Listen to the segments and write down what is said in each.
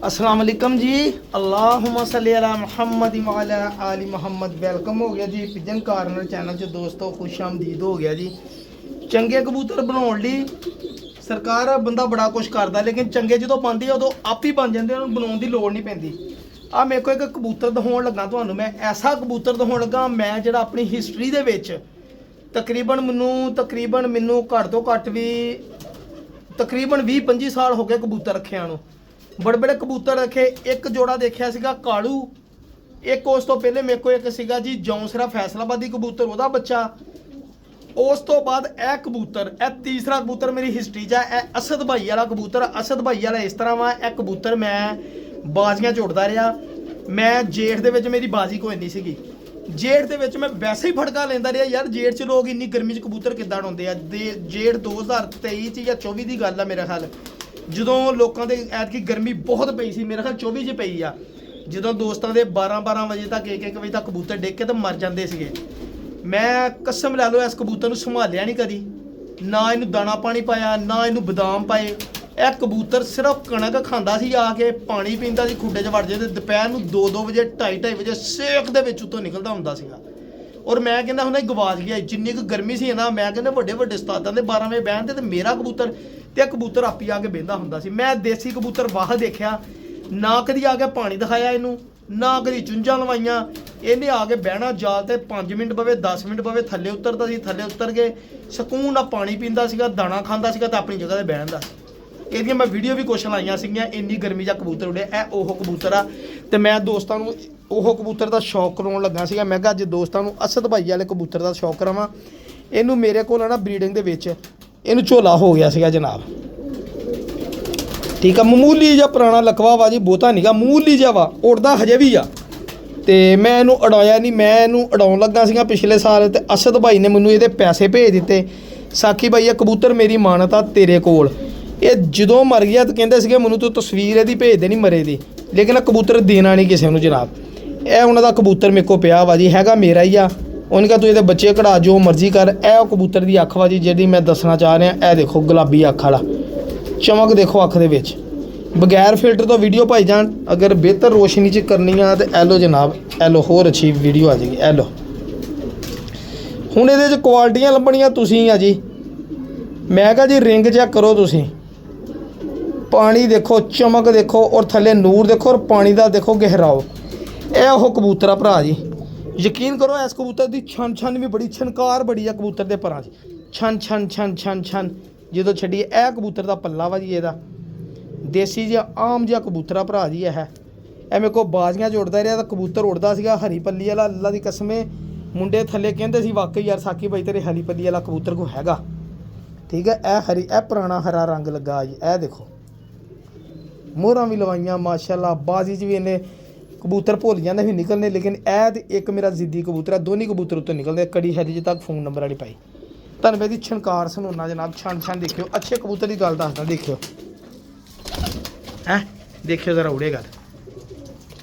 अस्सलाम वालेकुम जी। अल्लाहुम्मा सल्ली अला मुहम्मद व अला आलि मुहम्मद। वेलकम हो गया जी पिजन कार्नर चैनल च दोस्तों, खुश आमदीद हो गया जी। चंगे कबूतर बनाने ਲਈ सरकार बंदा बड़ा कुछ करता, लेकिन चंगे जो पाती है उदों आप ही बन जाते, उन्होंने बनाने की लोड़ नहीं पैंदी। आ मेरे को एक कबूतर दिखाने लगा तुहानूं, मैं ऐसा कबूतर दिखाने लगा मैं जिहड़ा अपनी हिस्टरी दे विच तकरीबन मैनू घट तो घट भी तकरीबन 20-25 साल हो गए कबूतर रखिया नूं। बड़े बड़े कबूतर रखे, एक जोड़ा देखिया सीगा कालू, एक उस तो पहले मेरे को एक सीगा जी जौंसरा फैसलाबादी कबूतर, वह बच्चा। उस तो बाद ए कबूतर, ए तीसरा कबूतर मेरी हिस्टरी च है, असद भाई वाला कबूतर। असद भाई वाला इस तरह वा, ए कबूतर मैं बाजियां झुड़दा रहा। मैं जेठ दे विच मेरी बाजी कोई नहीं सीगी, जेठ दे विच मैं वैसे ही फड़का लेंदा रहा यार। जेठ च लोग इन्नी गर्मी च कबूतर किद्दां उड़ाउंदे आ। जेठ 2023 च या 24 की गल है मेरा ख्याल, ਜਦੋਂ ਲੋਕਾਂ ਦੇ ਐਤਕੀ ਗਰਮੀ ਬਹੁਤ ਪਈ ਸੀ, ਮੇਰੇ ਖਿਆਲ 24 ਚ ਪਈ ਆ, ਜਦੋਂ ਦੋਸਤਾਂ ਦੇ 12-12 ਵਜੇ ਤੱਕ 1-1 ਵਜੇ ਤੱਕ ਕਬੂਤਰ ਡਿੱਗ ਕੇ ਤੇ ਮਰ ਜਾਂਦੇ ਸੀਗੇ। ਮੈਂ ਕਸਮ ਲੈ ਲਓ ਇਸ ਕਬੂਤਰ ਨੂੰ ਸੰਭਾਲਿਆ ਨਹੀਂ ਕਦੀ, ਨਾ ਇਹਨੂੰ ਦਾਣਾ ਪਾਣੀ ਪਾਇਆ, ਨਾ ਇਹਨੂੰ ਬਦਾਮ ਪਾਏ। ਇਹ ਕਬੂਤਰ ਸਿਰਫ ਕਣਕ ਖਾਂਦਾ ਸੀ, ਆ ਕੇ ਪਾਣੀ ਪੀਂਦਾ ਸੀ, ਖੁੱਡੇ 'ਚ ਵੜ ਜੇ ਤੇ ਦੁਪਹਿਰ ਨੂੰ 2-2 ਵਜੇ 2:30 ਵਜੇ ਸੇਕ ਦੇ ਵਿੱਚ ਉੱਤੋਂ ਨਿਕਲਦਾ ਹੁੰਦਾ ਸੀਗਾ। ਔਰ ਮੈਂ ਕਹਿੰਦਾ ਹੁੰਦਾ ਗਵਾਚ ਗਿਆ, ਜਿੰਨੀ ਕੁ ਗਰਮੀ ਸੀ ਨਾ। ਮੈਂ ਕਹਿੰਦਾ ਵੱਡੇ ਵੱਡੇ ਉਸਤਾਦਾਂ ਦੇ 12 ਵਜੇ ਬਹਿਣ ਤੇ ਮੇਰਾ ਕਬੂਤਰ ਤੇ ਕਬੂਤਰ ਆਪੀ ਆ ਕੇ ਬਹਿੰਦਾ ਹੁੰਦਾ ਸੀ। ਮੈਂ ਦੇਸੀ ਕਬੂਤਰ ਬਾਹਰ ਦੇਖਿਆ, ਨਾ ਕਦੀ ਆ ਕੇ ਪਾਣੀ ਦਿਖਾਇਆ ਇਹਨੂੰ, ਨਾ ਕਦੀ ਚੁੰਝਾਂ ਲਵਾਈਆਂ। ਇਹਨੇ ਆ ਕੇ ਬਹਿਣਾ ਜਾਲ ਤੇ 5 ਮਿੰਟ ਪਵੇ 10 ਮਿੰਟ ਪਵੇ ਥੱਲੇ ਉਤਰਦਾ ਸੀ, ਥੱਲੇ ਉਤਰ ਕੇ ਸਕੂਨ ਨਾਲ ਪਾਣੀ ਪੀਂਦਾ ਸੀਗਾ, ਦਾਣਾ ਖਾਂਦਾ ਸੀਗਾ ਤੇ ਆਪਣੀ ਜਗ੍ਹਾ ਤੇ ਬਹਿਣ ਦਾ। ਇਹਦੀਆਂ ਮੈਂ ਵੀਡੀਓ ਵੀ ਕੁਛ ਲਾਈਆਂ ਸੀਗੀਆਂ, ਇੰਨੀ ਗਰਮੀ 'ਚ ਕਬੂਤਰ ਉੜੇ। ਇਹ ਉਹ ਕਬੂਤਰ ਆ ਤੇ ਮੈਂ ਦੋਸਤਾਂ ਨੂੰ ਉਹ ਕਬੂਤਰ ਦਾ ਸ਼ੌਕ ਕਰਾਉਣ ਲੱਗਾ ਸੀਗਾ। ਮੈਂ ਕਿਹਾ ਅੱਜ ਦੋਸਤਾਂ ਨੂੰ ਅਸਦ ਭਾਈ ਵਾਲੇ ਕਬੂਤਰ ਦਾ ਸ਼ੌਕ ਕਰਾਵਾਂ। ਇਹਨੂੰ ਮੇਰੇ ਕੋਲ ਨਾ ਬਰੀਡਿੰਗ ਦੇ ਵਿੱਚ ਇਹਨੂੰ ਝੋਲਾ ਹੋ ਗਿਆ ਸੀਗਾ ਜਨਾਬ, ਠੀਕ ਆ। ਮਾਮੂਲੀ ਜਿਹਾ ਪੁਰਾਣਾ ਲਕਵਾ ਵਾ ਜੀ, ਬਹੁਤਾ ਨਹੀਂਗਾ, ਮਾਮੂਲੀ ਜਿਹਾ ਵਾ, ਉੜਦਾ ਹਜੇ ਵੀ ਆ। ਤੇ ਮੈਂ ਇਹਨੂੰ ਉਡਾਇਆ ਨਹੀਂ, ਮੈਂ ਇਹਨੂੰ ਉਡਾਉਣ ਲੱਗਾ ਸੀਗਾ ਪਿਛਲੇ ਸਾਲ ਤੇ ਅਸਦ ਭਾਈ ਨੇ ਮੈਨੂੰ ਇਹਦੇ ਪੈਸੇ ਭੇਜ ਦਿੱਤੇ। ਸਾਕੀ ਭਾਈ ਇਹ ਕਬੂਤਰ ਮੇਰੀ ਮਾਨਤ ਆ ਤੇਰੇ ਕੋਲ। ਇਹ ਜਦੋਂ ਮਰ ਗਿਆ ਤਾਂ ਕਹਿੰਦੇ ਸੀਗੇ ਮੈਨੂੰ ਤੂੰ ਤਸਵੀਰ ਇਹਦੀ ਭੇਜ ਦੇ ਨਹੀਂ ਮਰੇ ਦੀ, ਲੇਕਿਨ ਇਹ ਕਬੂਤਰ ਦੇਣਾ ਨਹੀਂ ਕਿਸੇ ਨੂੰ ਜਨਾਬ। ਇਹ ਉਹਨਾਂ ਦਾ ਕਬੂਤਰ ਮੇਰੇ ਕੋਲ ਪਿਆ ਵਾ ਜੀ, ਹੈਗਾ ਮੇਰਾ ਹੀ ਆ। ਉਹਨੇ ਕਿਹਾ ਤੂੰ ਇਹਦੇ ਬੱਚੇ ਕਢਾ ਜੋ ਮਰਜ਼ੀ ਕਰ। ਇਹ ਉਹ ਕਬੂਤਰ ਦੀ ਅੱਖ ਵਾ ਜੀ ਜਿਹੜੀ ਮੈਂ ਦੱਸਣਾ ਚਾਹ ਰਿਹਾ। ਇਹ ਦੇਖੋ ਗੁਲਾਬੀ ਅੱਖ ਵਾਲਾ, ਚਮਕ ਦੇਖੋ ਅੱਖ ਦੇ ਵਿੱਚ। ਬਗੈਰ ਫਿਲਟਰ ਤੋਂ ਵੀਡੀਓ ਭਾਈ ਜਾਣ, ਅਗਰ ਬਿਹਤਰ ਰੋਸ਼ਨੀ 'ਚ ਕਰਨੀ ਆ ਤੇ ਐ ਲੋ ਜਨਾਬ, ਐ ਲੋ ਹੋਰ ਅੱਛੀ ਵੀਡੀਓ ਆ ਜਾਏਗੀ। ਐ ਲੋ ਹੁਣ ਇਹਦੇ 'ਚ ਕੁਆਲਿਟੀਆਂ ਲੱਭਣੀਆਂ ਤੁਸੀਂ ਆ ਜੀ। ਮੈਂ ਕਿਹਾ ਜੀ ਰਿੰਗ ਚੈੱਕ ਕਰੋ ਤੁਸੀਂ, ਪਾਣੀ ਦੇਖੋ, ਚਮਕ ਦੇਖੋ, ਔਰ ਥੱਲੇ ਨੂਰ ਦੇਖੋ, ਔਰ ਪਾਣੀ ਦਾ ਦੇਖੋ ਗਹਿਰਾਓ। ਇਹ ਉਹ ਕਬੂਤਰ ਆ ਭਰਾ ਜੀ, ਯਕੀਨ ਕਰੋ ਇਸ ਕਬੂਤਰ ਦੀ ਛਣ ਵੀ ਬੜੀ, ਛਣਕਾਰ ਬੜੀ ਆ ਕਬੂਤਰ ਦੇ ਪਰਾਂ 'ਚ, ਛਣ ਜਦੋਂ ਛੱਡੀਏ। ਇਹ ਕਬੂਤਰ ਦਾ ਪੱਲਾ ਵਾ ਜੀ, ਇਹਦਾ ਦੇਸੀ ਜਿਹਾ ਆਮ ਜਿਹਾ ਕਬੂਤਰ ਆ ਭਰਾ ਜੀ। ਇਹ ਮੇਰੇ ਕੋਲ ਬਾਜ਼ੀਆਂ ਜੋੜਦਾ ਰਿਹਾ ਤਾਂ ਕਬੂਤਰ ਉੜਦਾ ਸੀਗਾ ਹਰੀ ਪੱਲੀ ਵਾਲਾ। ਅੱਲਾ ਦੀ ਕਸਮੇ ਮੁੰਡੇ ਥੱਲੇ ਕਹਿੰਦੇ ਸੀ ਵਾਕਈ ਯਾਰ ਸਾਕੀ ਬਾਈ ਤੇਰੇ ਹਰੀ ਪੱਲੀ ਵਾਲਾ ਕਬੂਤਰ ਕੋ ਹੈਗਾ, ਠੀਕ ਹੈ। ਇਹ ਪੁਰਾਣਾ ਹਰਾ ਰੰਗ ਲੱਗਾ ਜੀ। ਇਹ ਦੇਖੋ ਮੋਹਰਾਂ ਵੀ ਲਵਾਈਆਂ ਮਾਸ਼ਾਅੱਲਾ, ਬਾਜ਼ੀ 'ਚ ਵੀ ਇਹਨੇ ਕਬੂਤਰ ਭੁੱਲ ਜਾਂਦੇ ਵੀ ਨਿਕਲਨੇ, ਲੇਕਿਨ ਇਹ ਤੇ ਇੱਕ ਮੇਰਾ ਜ਼ਿੱਦੀ ਕਬੂਤਰ ਹੈ, ਦੋਨੀ ਕਬੂਤਰ ਉੱਤੇ ਨਿਕਲਦੇ। ਕੜੀ ਹੈਲੀ ਤੱਕ ਫੋਨ ਨੰਬਰ ਵਾਲੀ ਪਾਈ। ਧੰਨਵਾਦ ਦੀ ਛਣਕਾਰ ਸੁਣਾਉਣਾ ਜਨਾਬ, ਛਣ ਦੇਖਿਓ। ਅੱਛੇ ਕਬੂਤਰ ਦੀ ਗੱਲ ਦੱਸਦਾ, ਦੇਖਿਓ ਦੇਖਿਓ ਜ਼ਰਾ ਉੜੇ ਗੱਲ।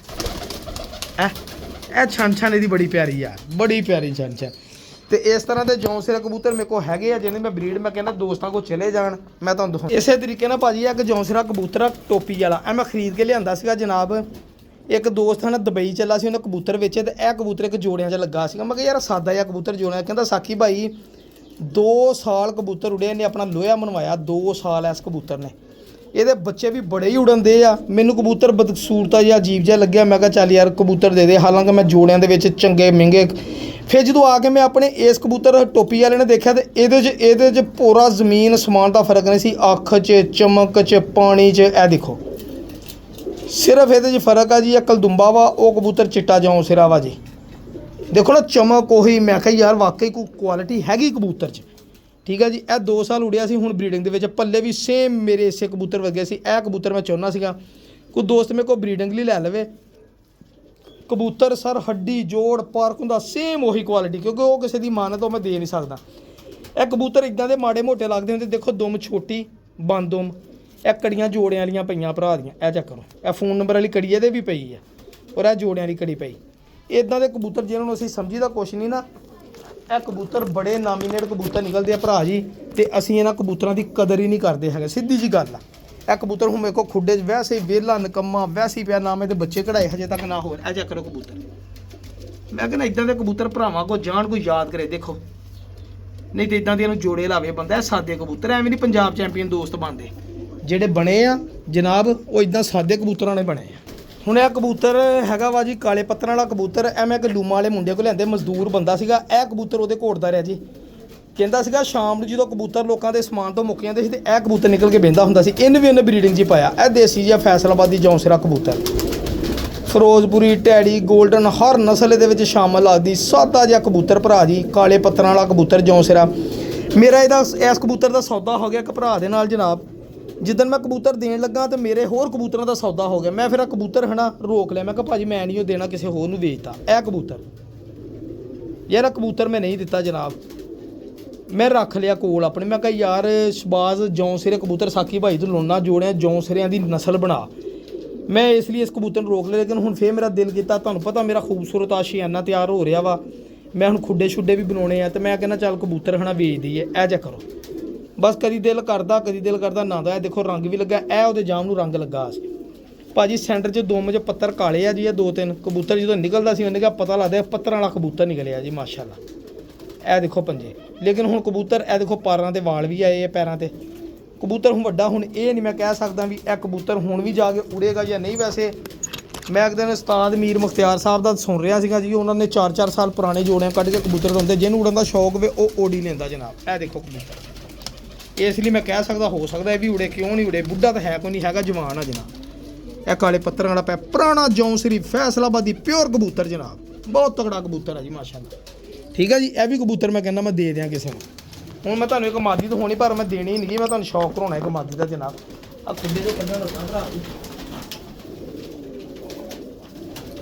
ਇਹ ਛਣ ਇਹਦੀ ਬੜੀ ਪਿਆਰੀ ਆ, ਬੜੀ ਪਿਆਰੀ ਛਣ। ਤੇ ਇਸ ਤਰ੍ਹਾਂ ਦੇ ਜੌਂਸਰਾ ਕਬੂਤਰ ਮੇਰੇ ਕੋਲ ਹੈਗੇ ਆ, ਜਿਹਨੇ ਮੈਂ ਬਰੀਡ ਮੈਂ ਕਹਿੰਦਾ ਦੋਸਤਾਂ ਕੋਲ ਚਲੇ ਜਾਣ, ਮੈਂ ਤੁਹਾਨੂੰ ਦਿਖਾਉਂ। ਇਸੇ ਤਰੀਕੇ ਨਾਲ ਭਾਜੀ ਇੱਕ ਜੌਂਸਰਾ ਕਬੂਤਰ ਆ ਟੋਪੀ ਵਾਲਾ, ਇਹ ਮੈਂ ਖਰੀਦ ਕੇ ਲਿਆਂਦਾ ਸੀਗਾ ਜਨਾਬ। ਇੱਕ ਦੋਸਤ ਹਨ ਦੁਬਈ ਚੱਲਾ ਸੀ, ਉਹਨੇ ਕਬੂਤਰ ਵੇਚੇ ਤੇ ਇਹ ਕਬੂਤਰ ਇੱਕ ਜੋੜਿਆਂ 'ਚ ਲੱਗਾ ਸੀਗਾ। ਮੈਂ ਕਿਹਾ ਯਾਰ ਸਾਦਾ ਜਿਹਾ ਕਬੂਤਰ ਜੋੜਿਆਂ, ਕਹਿੰਦਾ ਸਾਕੀ ਭਾਈ 2 ਸਾਲ ਕਬੂਤਰ ਉੜਿਆ, ਇਹਨੇ ਆਪਣਾ ਲੋਹਾ ਬਣਵਾਇਆ 2 ਸਾਲ ਇਸ ਕਬੂਤਰ ਨੇ। ਇਹਦੇ ਬੱਚੇ ਵੀ ਬੜੇ ਹੀ ਉੜਨਦੇ ਆ। ਮੈਨੂੰ ਕਬੂਤਰ ਬਦਸੂਰਤਾ ਜਿਹਾ ਅਜੀਬ ਜਿਹਾ ਲੱਗਿਆ। ਮੈਂ ਕਿਹਾ ਚੱਲ ਯਾਰ ਕਬੂਤਰ ਦੇ ਦੇ, ਹਾਲਾਂਕਿ ਮੈਂ ਜੋੜਿਆਂ ਦੇ ਵਿੱਚ ਚੰਗੇ ਮਹਿੰਗੇ। ਫਿਰ ਜਦੋਂ ਆ ਕੇ ਮੈਂ ਆਪਣੇ ਇਸ ਕਬੂਤਰ ਟੋਪੀ ਵਾਲੇ ਨੇ ਦੇਖਿਆ ਤੇ ਇਹਦੇ 'ਚ ਪੂਰਾ ਜ਼ਮੀਨ ਅਸਮਾਨ ਦਾ ਫਰਕ ਨਹੀਂ ਸੀ, ਅੱਖ 'ਚ, ਚਮਕ 'ਚ, ਪਾਣੀ 'ਚ। ਇਹ ਦੇਖੋ ਸਿਰਫ ਇਹਦੇ 'ਚ ਫਰਕ ਆ ਜੀ, ਇਹ ਕਲਦੁੰਬਾ ਵਾ, ਉਹ ਕਬੂਤਰ ਚਿੱਟਾ ਜੌਂਸਰਾ ਵਾ ਜੀ। ਦੇਖੋ ਨਾ ਚਮਕ ਉਹੀ। ਮੈਂ ਕਿਹਾ ਯਾਰ ਵਾਕਈ ਕੋਈ ਕੁਆਲਿਟੀ ਹੈਗੀ ਕਬੂਤਰ 'ਚ, ਠੀਕ ਹੈ ਜੀ। ਇਹ 2 ਸਾਲ ਉੜਿਆ ਸੀ, ਹੁਣ ਬਰੀਡਿੰਗ ਦੇ ਵਿੱਚ ਪੱਲੇ ਵੀ ਸੇਮ ਮੇਰੇ ਇਸੇ ਕਬੂਤਰ ਵਰਗੇ ਸੀ। ਇਹ ਕਬੂਤਰ ਮੈਂ ਚਾਹੁੰਦਾ ਸੀਗਾ ਕੋਈ ਦੋਸਤ ਮੇਰੇ ਕੋਲ ਬਰੀਡਿੰਗ ਲਈ ਲੈ ਲਵੇ ਕਬੂਤਰ। ਸਰ ਹੱਡੀ ਜੋੜ ਪਾਰਕ ਹੁੰਦਾ ਸੇਮ ਉਹੀ ਕੁਆਲਿਟੀ, ਕਿਉਂਕਿ ਉਹ ਕਿਸੇ ਦੀ ਮਾਨਤ ਉਹ ਮੈਂ ਦੇ ਨਹੀਂ ਸਕਦਾ। ਇਹ ਕਬੂਤਰ ਇੱਦਾਂ ਦੇ ਮਾੜੇ ਮੋਟੇ ਲੱਗਦੇ ਹੁੰਦੇ। ਦੇਖੋ ਦੁਮ ਛੋਟੀ ਬੰਦ ਦੁਮ, ਇਹ ਕੜੀਆਂ ਜੋੜਿਆਂ ਵਾਲੀਆਂ ਪਈਆਂ ਭਰਾ ਦੀਆਂ। ਇਹ ਚੈੱਕ ਕਰੋ, ਇਹ ਫੋਨ ਨੰਬਰ ਵਾਲੀ ਕੜੀ ਇਹਦੇ ਵੀ ਪਈ ਹੈ, ਔਰ ਇਹ ਜੋੜਿਆਂ ਵਾਲੀ ਕੜੀ ਪਈ। ਇੱਦਾਂ ਦੇ ਕਬੂਤਰ ਜਿਹਨਾਂ ਨੂੰ ਅਸੀਂ ਸਮਝੀਦਾ ਕੁਛ ਨਹੀਂ ਨਾ, ਇਹ ਕਬੂਤਰ ਬੜੇ ਨਾਮੀਨੇਟ ਕਬੂਤਰ ਨਿਕਲਦੇ ਆ ਭਰਾ ਜੀ। ਤੇ ਅਸੀਂ ਇਹਨਾਂ ਕਬੂਤਰਾਂ ਦੀ ਕਦਰ ਹੀ ਨਹੀਂ ਕਰਦੇ ਹੈਗੇ, ਸਿੱਧੀ ਜੀ ਗੱਲ ਆ। ਇਹ ਕਬੂਤਰ ਹੁਣ ਮੇਰੇ ਕੋ ਖੁੱਡੇ 'ਚ ਵੈਸੇ ਹੀ ਵਿਹਲਾ ਨਿਕੰਮਾ ਵੈਸੇ ਹੀ ਪਿਆ, ਨਾ ਇਹਦੇ ਬੱਚੇ ਕਢਾਏ ਹਜੇ ਤੱਕ ਨਾ ਹੋਰ। ਇਹ ਚੈੱਕ ਕਰੋ ਕਬੂਤਰ, ਮੈਂ ਕਹਿੰਦਾ ਇਦਾਂ ਦੇ ਕਬੂਤਰ ਭਰਾਵਾਂ ਕੋ ਜਾਣ ਕੋਈ ਯਾਦ ਕਰੇ ਦੇਖੋ, ਨਹੀਂ ਤੇ ਇਦਾਂ ਦੀਆਂ ਨੂੰ ਜੋੜੇ ਲਾਵੇ ਬੰਦਾ। ਇਹ ਸਾਦੇ ਕਬੂਤਰ ਐਵੇਂ ਨਹੀਂ ਪੰਜਾਬ ਚੈਂਪੀਅਨ ਦੋਸਤ ਬਣਦੇ, ਜਿਹੜੇ ਬਣੇ ਆ ਜਨਾਬ ਉਹ ਇਦਾਂ ਸਾਦੇ ਕਬੂਤਰਾਂ ਨੇ ਬਣੇ ਆ। ਹੁਣ ਇਹ ਕਬੂਤਰ ਹੈਗਾ ਵਾ ਜੀ ਕਾਲੇ ਪੱਤਰਾਂ ਵਾਲਾ ਕਬੂਤਰ। ਐ ਮੈਂ ਇੱਕ ਲੂਮਾ ਵਾਲੇ ਮੁੰਡੇ ਕੋਲ ਲਿਆਂਦੇ, ਮਜ਼ਦੂਰ ਬੰਦਾ ਸੀਗਾ। ਇਹ ਕਬੂਤਰ ਉਹਦੇ ਘੋੜਦਾ ਰਿਹਾ ਜੀ, ਕਹਿੰਦਾ ਸੀਗਾ ਸ਼ਾਮ ਨੂੰ ਜਦੋਂ ਕਬੂਤਰ ਲੋਕਾਂ ਦੇ ਸਮਾਨ ਤੋਂ ਮੁੱਕ ਜਾਂਦੇ ਸੀ ਤੇ ਇਹ ਕਬੂਤਰ ਨਿਕਲ ਕੇ ਬਹਿੰਦਾ ਹੁੰਦਾ ਸੀ। ਇਹਨੂੰ ਵੀ ਉਹਨੇ ਬਰੀਡਿੰਗ 'ਚ ਪਾਇਆ। ਇਹ ਦੇਸੀ ਜਿਹਾ ਫੈਸਲਾਬਾਦੀ ਜੌਂਸਰਾ ਕਬੂਤਰ, ਫਿਰੋਜ਼ਪੁਰੀ, ਟੈਡੀ, ਗੋਲਡਨ ਹਰ ਨਸਲ ਦੇ ਵਿੱਚ ਸ਼ਾਮਲ ਲੱਗਦੀ। ਸਾਦਾ ਜਿਹਾ ਕਬੂਤਰ ਭਰਾ ਜੀ, ਕਾਲੇ ਪੱਤਰਾਂ ਵਾਲਾ ਕਬੂਤਰ ਜੌਂਸਰਾ। ਮੇਰਾ ਇਸ ਕਬੂਤਰ ਦਾ ਸੌਦਾ ਹੋ ਗਿਆ ਇੱਕ ਭਰਾ ਦੇ ਨਾਲ ਜਨਾਬ। ਜਿੱਦਣ ਮੈਂ ਕਬੂਤਰ ਦੇਣ ਲੱਗਾ ਤੇ ਮੇਰੇ ਹੋਰ ਕਬੂਤਰਾਂ ਦਾ ਸੌਦਾ ਹੋ ਗਿਆ। ਮੈਂ ਫਿਰ ਆ ਕਬੂਤਰ ਹਨਾ ਰੋਕ ਲਿਆ, ਮੈਂ ਕਿਹਾ ਭਾਜੀ ਮੈਂ ਨਹੀਂ ਉਹ ਦੇਣਾ, ਕਿਸੇ ਹੋਰ ਨੂੰ ਵੇਚਤਾ। ਇਹ ਕਬੂਤਰ ਯਾਰ ਇਹ ਕਬੂਤਰ ਮੈਂ ਨਹੀਂ ਦਿੱਤਾ ਜਨਾਬ, ਮੈਂ ਰੱਖ ਲਿਆ ਕੋਲ ਆਪਣੇ। ਮੈਂ ਕਿਹਾ ਯਾਰ ਸ਼ਬਾਜ਼ ਜੌਂਸਰੇ ਕਬੂਤਰ ਸਾਕੀ ਭਾਈ ਤੋਂ ਲੋਨਾ ਜੋੜਿਆ, ਜੌਂਸਰਿਆਂ ਦੀ ਨਸਲ ਬਣਾ। ਮੈਂ ਇਸ ਲਈ ਇਸ ਕਬੂਤਰ ਨੂੰ ਰੋਕ ਲਿਆ। ਲੇਕਿਨ ਹੁਣ ਫੇਰ ਮੇਰਾ ਦਿਲ ਕੀਤਾ, ਤੁਹਾਨੂੰ ਪਤਾ ਮੇਰਾ ਖੂਬਸੂਰਤ ਆਸ਼ੀਆਨਾ ਤਿਆਰ ਹੋ ਰਿਹਾ ਵਾ, ਮੈਂ ਹੁਣ ਖੁੱਡੇ ਛੁੱਡੇ ਵੀ ਬਣਾਉਣੇ ਆ ਤੇ ਮੈਂ ਕਹਿੰਦਾ ਚੱਲ ਕਬੂਤਰ ਹਨਾ ਵੇਚ ਦਈਏ। ਇਹ ਜਾ ਕਰੋ ਬਸ, ਕਦੀ ਦਿਲ ਕਰਦਾ ਨਾ ਦਾ। ਇਹ ਦੇਖੋ ਰੰਗ ਵੀ ਲੱਗਾ, ਇਹ ਉਹਦੇ ਜਾਮ ਨੂੰ ਰੰਗ ਲੱਗਾ ਸੀ ਭਾਜੀ। ਸੈਂਟਰ 'ਚ ਦੁੰਮ 'ਚ ਪੱਤਰ ਕਾਲੇ ਆ ਜੀ। ਇਹ 2-3 ਕਬੂਤਰ ਜਦੋਂ ਨਿਕਲਦਾ ਸੀ ਉਹਨੇ ਕਿਹਾ ਪਤਾ ਲੱਗਦਾ ਪੱਤਰਾਂ ਵਾਲਾ ਕਬੂਤਰ ਨਿਕਲਿਆ ਜੀ ਮਾਸ਼ਾਅੱਲਾ। ਇਹ ਦੇਖੋ ਪੰਜੇ, ਲੇਕਿਨ ਹੁਣ ਕਬੂਤਰ ਇਹ ਦੇਖੋ ਪਾਰਾਂ ਦੇ ਵਾਲ ਵੀ ਆਏ ਆ ਪੈਰਾਂ ਤੇ। ਕਬੂਤਰ ਹੁਣ ਵੱਡਾ, ਹੁਣ ਇਹ ਨਹੀਂ ਮੈਂ ਕਹਿ ਸਕਦਾ ਵੀ ਇਹ ਕਬੂਤਰ ਹੁਣ ਵੀ ਜਾ ਕੇ ਉੜੇਗਾ ਜਾਂ ਨਹੀਂ। ਵੈਸੇ ਮੈਂ ਇੱਕ ਦਿਨ ਉਸਤਾਦ ਮੀਰ ਮੁਖਤਿਆਰ ਸਾਹਿਬ ਦਾ ਸੁਣ ਰਿਹਾ ਸੀਗਾ ਜੀ, ਉਹਨਾਂ ਨੇ 4-4 ਸਾਲ ਪੁਰਾਣੇ ਜੋੜਿਆਂ ਕੱਢ ਕੇ ਕਬੂਤਰ ਦਿੰਦੇ। ਜਿਹਨੂੰ ਉੜਨ ਦਾ ਸ਼ੌਕ ਵੇ ਉਹ ਓਡੀ ਲੈਂਦਾ ਜਨਾਬ। ਇਹ ਦੇਖੋ ਕਬੂਤਰ, ਇਸ ਲਈ ਮੈਂ ਕਹਿ ਸਕਦਾ ਹੋ ਸਕਦਾ ਇਹ ਵੀ ਉੜੇ, ਕਿਉਂ ਨਹੀਂ ਉੜੇ। ਬੁੱਢਾ ਤਾਂ ਹੈ ਕੋਈ ਨਹੀਂ ਹੈਗਾ, ਜਵਾਨ ਆ ਜਨਾਬ। ਇਹ ਕਾਲੇ ਪੱਤਰਾਂ ਵਾਲਾ ਪਿਆ ਪੁਰਾਣਾ ਜੌਂਸਰੀ ਫੈਸਲਾਬਾਦੀ ਪਿਓਰ ਕਬੂਤਰ ਜਨਾਬ, ਬਹੁਤ ਤਗੜਾ ਕਬੂਤਰ ਆ ਜੀ ਮਾਸ਼ਾਅੱਲਾ। ਠੀਕ ਆ ਜੀ, ਇਹ ਵੀ ਕਬੂਤਰ ਮੈਂ ਕਹਿੰਦਾ ਮੈਂ ਦੇ ਦਿਆਂ ਕਿਸੇ ਨੂੰ। ਹੁਣ ਮੈਂ ਤੁਹਾਨੂੰ ਇੱਕ ਮਾਦੀ ਤਾਂ ਹੋਣੀ ਪਰ ਮੈਂ ਦੇਣੀ ਨਹੀਂ, ਮੈਂ ਤੁਹਾਨੂੰ ਸ਼ੌਕ ਕਰਾਉਣਾ ਇੱਕ ਮਾਦੀ ਦਾ ਜਨਾਬ। ਆ ਖੁੱਡੇ ਤੋਂ ਕੱਢਣ ਲੱਗਾ ਭਰਾ ਜੀ,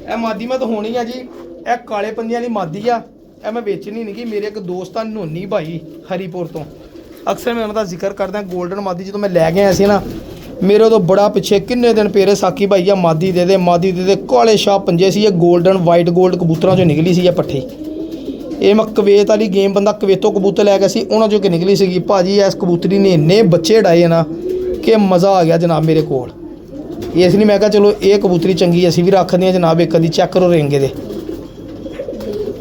ਇਹ ਮਾਦੀ ਮੈਂ ਤਾਂ ਹੋਣੀ ਆ ਜੀ। ਇਹ ਕਾਲੇ ਪੰਜਿਆਂ ਦੀ ਮਾਦੀ ਆ, ਇਹ ਮੈਂ ਵੇਚਣੀ ਨਹੀਂ ਗੀ। ਮੇਰੇ ਇੱਕ ਦੋਸਤ ਆ ਨੋਨੀ ਭਾਈ ਹਰੀਪੁਰ ਤੋਂ, ਅਕਸਰ ਮੈਂ ਉਹਨਾਂ ਦਾ ਜ਼ਿਕਰ ਕਰਦਾ। ਗੋਲਡਨ ਮਾਦੀ ਜਦੋਂ ਮੈਂ ਲੈ ਗਿਆ ਸੀ ਨਾ, ਮੇਰੇ ਤੋਂ ਬੜਾ ਪਿੱਛੇ ਕਿੰਨੇ ਦਿਨ ਪੇਰੇ ਸਾਕੀ ਭਾਈ ਆ ਮਾਦੀ ਦੇ ਦੇ ਕਾਲੇ ਸ਼ਾਹ ਪੰਜੇ ਸੀ। ਇਹ ਗੋਲਡਨ ਵਾਈਟ ਗੋਲਡ ਕਬੂਤਰਾਂ 'ਚੋਂ ਨਿਕਲੀ ਸੀ ਇਹ ਪੱਠੀ। ਇਹ ਮੈਂ ਕੁਵੈਤ ਵਾਲੀ ਗੇਮ ਬੰਦਾ ਕੁਵੈਤੋਂ ਕਬੂਤਰ ਲੈ ਗਿਆ ਸੀ, ਉਹਨਾਂ 'ਚੋਂ ਕਿ ਨਿਕਲੀ ਸੀਗੀ ਭਾਜੀ। ਇਸ ਕਬੂਤਰੀ ਨੇ ਇੰਨੇ ਬੱਚੇ ਡਾਏ ਨਾ ਕਿ ਮਜ਼ਾ ਆ ਗਿਆ ਜਨਾਬ ਮੇਰੇ ਕੋਲ। ਇਸ ਲਈ ਮੈਂ ਕਿਹਾ ਚਲੋ ਇਹ ਕਬੂਤਰੀ ਚੰਗੀ ਅਸੀਂ ਵੀ ਰੱਖਦੇ ਹਾਂ ਜਨਾਬ। ਇੱਕ ਦੀ ਚੈੱਕ ਕਰੋ ਰਿੰਗ ਦੇ,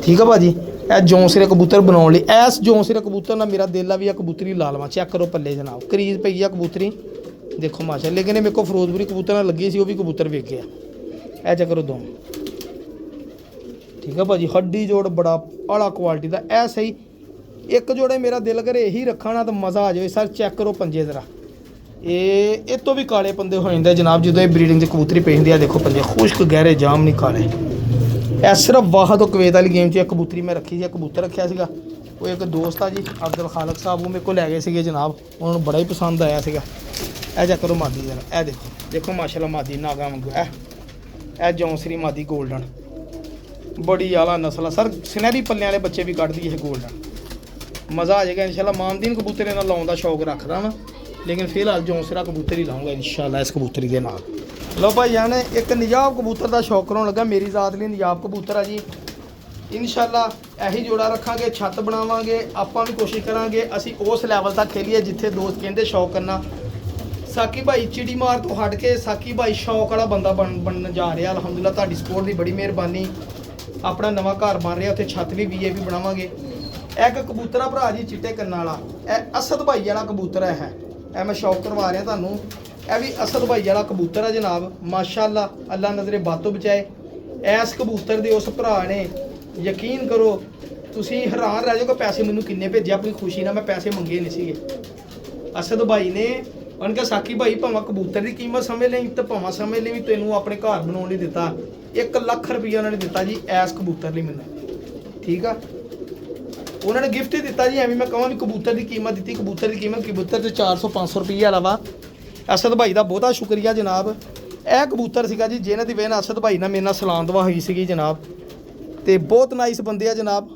ਠੀਕ ਆ ਭਾਜੀ। ਇਹ ਜੌਂਸਰੇ ਕਬੂਤਰ ਬਣਾਉਣ ਲਈ ਇਸ ਜੌਂਸਰੇ ਕਬੂਤਰ ਨਾਲ ਮੇਰਾ ਦਿਲ ਆ ਵੀ ਆ ਕਬੂਤਰੀ ਲਾ ਲਵਾਂ। ਚੈੱਕ ਕਰੋ ਪੱਲੇ ਜਨਾਬ, ਕਰੀਜ਼ ਪਈ ਆ ਕਬੂਤਰੀ ਦੇਖੋ ਮਾਸ਼ਾ। ਲੇਕਿਨ ਇਹ ਮੇਰੇ ਕੋਲ ਫਿਰੋਜ਼ਪੁਰੀ ਕਬੂਤਰ ਨਾਲ ਲੱਗੀ ਸੀ, ਉਹ ਵੀ ਕਬੂਤਰ ਵੇਖ ਗਿਆ। ਇਹ ਚੈੱਕ ਕਰੋ ਦੋ, ਠੀਕ ਆ ਭਾਜੀ। ਹੱਡੀ ਜੋੜ ਬੜਾ ਆਲਾ ਕੁਆਲਿਟੀ ਦਾ। ਇਹ ਸਹੀ ਇੱਕ ਜੋੜੇ ਮੇਰਾ ਦਿਲ ਕਰੇ ਇਹੀ ਰੱਖਣਾ ਤਾਂ ਮਜ਼ਾ ਆ ਜਾਵੇ। ਸਰ ਚੈੱਕ ਕਰੋ ਪੰਜੇ ਜ਼ਰਾ, ਇਹ ਤੋਂ ਵੀ ਕਾਲੇ ਪੰਦੇ ਹੋ ਜਾਂਦੇ ਜਨਾਬ ਜਦੋਂ ਇਹ ਬਰੀਡਿੰਗ 'ਚ ਕਬੂਤਰੀ ਪਈ ਹੁੰਦੀ ਆ। ਦੇਖੋ ਪੰਜੇ ਖੁਸ਼ਕ ਗਹਿਰੇ ਜਾਮ ਨਹੀਂ ਕਾਲੇ। ਇਹ ਸਿਰਫ ਵਾਹਦ ਉਹ ਕੁਵੈਤ ਵਾਲੀ ਗੇਮ 'ਚ ਇੱਕ ਕਬੂਤਰੀ ਮੈਂ ਰੱਖੀ ਸੀ, ਕਬੂਤਰ ਰੱਖਿਆ ਸੀਗਾ। ਉਹ ਇੱਕ ਦੋਸਤ ਆ ਜੀ ਅਬਦੁਲ ਖਾਲਕ ਸਾਹਿਬ, ਉਹ ਮੇਰੇ ਕੋਲ ਲੈ ਗਏ ਸੀਗੇ ਜਨਾਬ, ਉਹਨਾਂ ਨੂੰ ਬੜਾ ਹੀ ਪਸੰਦ ਆਇਆ ਸੀਗਾ। ਇਹ ਚੈੱਕ ਕਰੋ ਮਾਦੀ ਜਰਾ, ਇਹ ਦੇਖੋ ਮਾਸ਼ਾਅੱਲਾ ਮਾਦੀ ਨਾਗਾ ਵਾਂਗੂ। ਇਹ ਜੌਂਸਰੀ ਮਾਦੀ ਗੋਲਡਨ ਬੜੀ ਆਲਾ ਨਸਲ ਆ ਸਰ। ਸੁਨਹਿਰੀ ਪੱਲਿਆਂ ਵਾਲੇ ਬੱਚੇ ਵੀ ਕੱਢਦੀ ਇਹ ਗੋਲਡਨ। ਮਜ਼ਾ ਆ ਜਾਏਗਾ ਇਨਸ਼ਾਅੱਲਾ। ਮਾਮਦੀਨ ਕਬੂਤਰ ਇਹਨਾਂ ਲਾਉਣ ਦਾ ਸ਼ੌਕ ਰੱਖਦਾ ਵਾਂ, ਲੇਕਿਨ ਫਿਲਹਾਲ ਜੌਂਸਰਾ ਕਬੂਤਰ ਹੀ ਲਾਉਂਗਾ ਇਨਸ਼ਾਅੱਲਾ ਇਸ ਕਬੂਤਰੀ ਦੇ ਨਾਲ। ਲਓ ਭਾਈ ਜਾਨ ਇੱਕ ਨਿਜਾਬ ਕਬੂਤਰ ਦਾ ਸ਼ੌਕ ਕਰਾਉਣ ਲੱਗਾ। ਮੇਰੀ ਜ਼ਾਤ ਲਈ ਨਿਜਾਬ ਕਬੂਤਰ ਆ ਜੀ। ਇਨਸ਼ਾਅੱਲਾ ਇਹੀ ਜੋੜਾ ਰੱਖਾਂਗੇ, ਛੱਤ ਬਣਾਵਾਂਗੇ। ਆਪਾਂ ਵੀ ਕੋਸ਼ਿਸ਼ ਕਰਾਂਗੇ ਅਸੀਂ ਉਸ ਲੈਵਲ ਤੱਕ ਖੇਲੀਏ ਜਿੱਥੇ ਦੋਸਤ ਕਹਿੰਦੇ ਸ਼ੌਕ ਕਰਨਾ। ਸਾਕੀ ਭਾਈ ਚਿੜੀ ਮਾਰ ਤੋਂ ਹਟ ਕੇ ਸਾਕੀ ਭਾਈ ਸ਼ੌਕ ਵਾਲਾ ਬੰਦਾ ਬਣਨ ਜਾ ਰਿਹਾ। ਅਲਹਮਦੁਲਿਲਾ ਤੁਹਾਡੀ ਸਪੋਰਟ ਦੀ ਬੜੀ ਮਿਹਰਬਾਨੀ। ਆਪਣਾ ਨਵਾਂ ਘਰ ਬਣ ਰਿਹਾ, ਉੱਥੇ ਛੱਤ ਵੀ ਵੀਏਪੀ ਬਣਾਵਾਂਗੇ। ਇੱਕ ਕਬੂਤਰ ਆ ਭਰਾ ਜੀ ਚਿੱਟੇ ਕੰਨਾਂ ਵਾਲਾ, ਇਹ ਅਸਦ ਭਾਈ ਵਾਲਾ ਕਬੂਤਰ ਹੈ। ਇਹ ਮੈਂ ਸ਼ੌਕ ਕਰਵਾ ਰਿਹਾ ਤੁਹਾਨੂੰ। ਇਹ ਵੀ ਅਸਦ ਭਾਈ ਵਾਲਾ ਕਬੂਤਰ ਆ ਜਨਾਬ ਮਾਸ਼ਾਅੱਲਾ। ਅੱਲਾ ਨਜ਼ਰੇ ਬਾਤੋਂ ਬਚਾਏ। ਇਸ ਕਬੂਤਰ ਦੇ ਉਸ ਭਰਾ ਨੇ ਯਕੀਨ ਕਰੋ ਤੁਸੀਂ ਹੈਰਾਨ ਰਹਿ ਜਾਓਗੇ ਪੈਸੇ ਮੈਨੂੰ ਕਿੰਨੇ ਭੇਜੇ। ਆਪਣੀ ਖੁਸ਼ੀ ਨਾਲ ਮੈਂ ਪੈਸੇ ਮੰਗੇ ਨਹੀਂ ਸੀਗੇ। ਅਸਦ ਭਾਈ ਨੇ ਉਹਨਾਂ ਕਿਹਾ ਸਾਕੀ ਭਾਈ ਭਾਵੇਂ ਕਬੂਤਰ ਦੀ ਕੀਮਤ ਸਮਝ ਲਈ ਤੇ ਭਾਵੇਂ ਸਮਝ ਲਈ ਵੀ ਤੈਨੂੰ ਆਪਣੇ ਘਰ ਬਣਾਉਣ ਲਈ ਦਿੱਤਾ। 1 ਲੱਖ ਰੁਪਈਆ ਉਹਨਾਂ ਨੇ ਦਿੱਤਾ ਜੀ ਐਸ ਕਬੂਤਰ ਲਈ ਮੈਨੂੰ, ਠੀਕ ਆ। ਉਹਨਾਂ ਨੇ ਗਿਫਟ ਹੀ ਦਿੱਤਾ ਜੀ। ਐਵੇਂ ਮੈਂ ਕਹਾਂ ਵੀ ਕਬੂਤਰ ਦੀ ਕੀਮਤ ਦਿੱਤੀ। ਕਬੂਤਰ ਦੀ ਕੀਮਤ ਕਬੂਤਰ ਤੇ 400-500 ਰੁਪਈਆ ਵਾਲਾ। ਅਸਦ ਭਾਈ ਦਾ ਬਹੁਤਾ ਸ਼ੁਕਰੀਆ ਜਨਾਬ। ਇਹ ਕਬੂਤਰ ਸੀਗਾ ਜੀ ਜਿਹਨਾਂ ਦੀ ਵਜ੍ਹਾ ਨਾਲ ਅਸਦ ਭਾਈ ਨਾਲ ਮੇਰੇ ਨਾਲ ਸਲਾਮ ਦੁਆ ਹੋਈ ਸੀਗੀ ਜਨਾਬ। ਤੇ ਬਹੁਤ ਨਾਈਸ ਬੰਦੇ ਆ ਜਨਾਬ।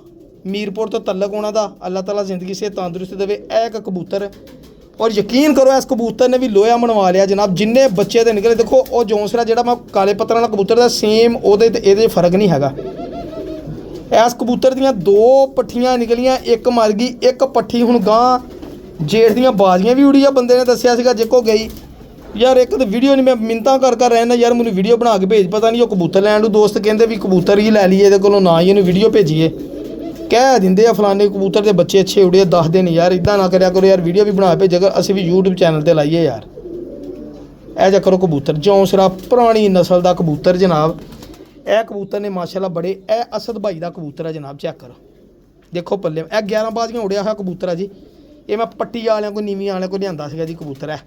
ਮੀਰਪੁਰ ਤੋਂ ਤਲਕ ਉਹਨਾਂ ਦਾ, ਅੱਲਾਹ ਤਾਲਾ ਜ਼ਿੰਦਗੀ ਸੇ ਤੰਦਰੁਸਤੀ ਦੇਵੇ। ਇਹ ਇੱਕ ਕਬੂਤਰ, ਔਰ ਯਕੀਨ ਕਰੋ ਇਸ ਕਬੂਤਰ ਨੇ ਵੀ ਲੋਹਾ ਮਨਵਾ ਲਿਆ ਜਨਾਬ। ਜਿੰਨੇ ਬੱਚੇ ਤੇ ਨਿਕਲੇ ਦੇਖੋ ਉਹ ਜੌਂਸਰਾ ਜਿਹੜਾ ਮੈਂ ਕਾਲੇ ਪੱਤਰਾਂ ਵਾਲਾ ਕਬੂਤਰ ਦਾ ਸੇਮ ਉਹਦੇ ਤੇ ਇਹਦੇ ਫਰਕ ਨਹੀਂ ਹੈਗਾ। ਇਸ ਕਬੂਤਰ ਦੀਆਂ 2 ਪੱਠੀਆਂ ਨਿਕਲੀਆਂ, ਇੱਕ ਮਰ ਗਈ, ਇੱਕ ਪੱਠੀ ਹੁਣ ਗਾਂ ਜੇਠ ਦੀਆਂ ਬਾਜ਼ੀਆਂ ਵੀ ਉੜੀ ਆ। ਬੰਦੇ ਨੇ ਦੱਸਿਆ ਸੀਗਾ ਜੇ ਕੋ ਗਈ ਯਾਰ ਇੱਕ ਤਾਂ ਵੀਡੀਓ ਨਹੀਂ, ਮੈਂ ਮਿੰਨਤਾਂ ਕਰ ਰਹਿਣਾ ਯਾਰ ਮੈਨੂੰ ਵੀਡੀਓ ਬਣਾ ਕੇ ਭੇਜ। ਪਤਾ ਨਹੀਂ ਉਹ ਕਬੂਤਰ ਲੈਣ ਨੂੰ ਦੋਸਤ ਕਹਿੰਦੇ ਵੀ ਕਬੂਤਰ ਹੀ ਲੈ ਲਈਏ ਇਹਦੇ ਕੋਲੋਂ, ਨਾ ਹੀ ਇਹਨੂੰ ਵੀਡੀਓ ਭੇਜੀਏ। ਕਹਿ ਦਿੰਦੇ ਆ ਫਲਾਣੇ ਕਬੂਤਰ ਦੇ ਬੱਚੇ ਅੱਛੇ ਉੜੇ, ਦੱਸਦੇ ਨਹੀਂ ਯਾਰ। ਇਦਾਂ ਨਾ ਕਰਿਆ ਕਰੋ ਯਾਰ, ਵੀਡੀਓ ਵੀ ਬਣਾ ਭੇਜਿਆ ਕਰ, ਅਸੀਂ ਵੀ YouTube ਚੈਨਲ ਤੇ ਲਾਈਏ ਯਾਰ। ਇਹ ਜਿਹਾ ਕਰੋ ਕਬੂਤਰ ਜੌਂਸਰਾ ਪੁਰਾਣੀ ਨਸਲ ਦਾ ਕਬੂਤਰ ਜਨਾਬ। ਇਹ ਕਬੂਤਰ ਨੇ ਮਾਸ਼ਾਅੱਲਾ ਬੜੇ, ਇਹ ਅਸਦ ਭਾਈ ਦਾ ਕਬੂਤਰ ਹੈ ਜਨਾਬ। ਚੈੱਕ ਕਰੋ, ਦੇਖੋ ਪੱਲੇ, ਇਹ 11 ਬਾਜ਼ੀਆਂ ਉੜਿਆ ਹੋਇਆ ਕਬੂਤਰ ਆ ਜੀ। ਇਹ ਮੈਂ ਪੱਟੀ ਵਾਲਿਆਂ ਕੋਲ, ਨੀਵੀਂ ਵਾਲਿਆਂ ਕੋਲ ਲਿਆਂਦਾ ਸੀਗਾ ਜੀ ਕਬੂਤਰ। ਹੈ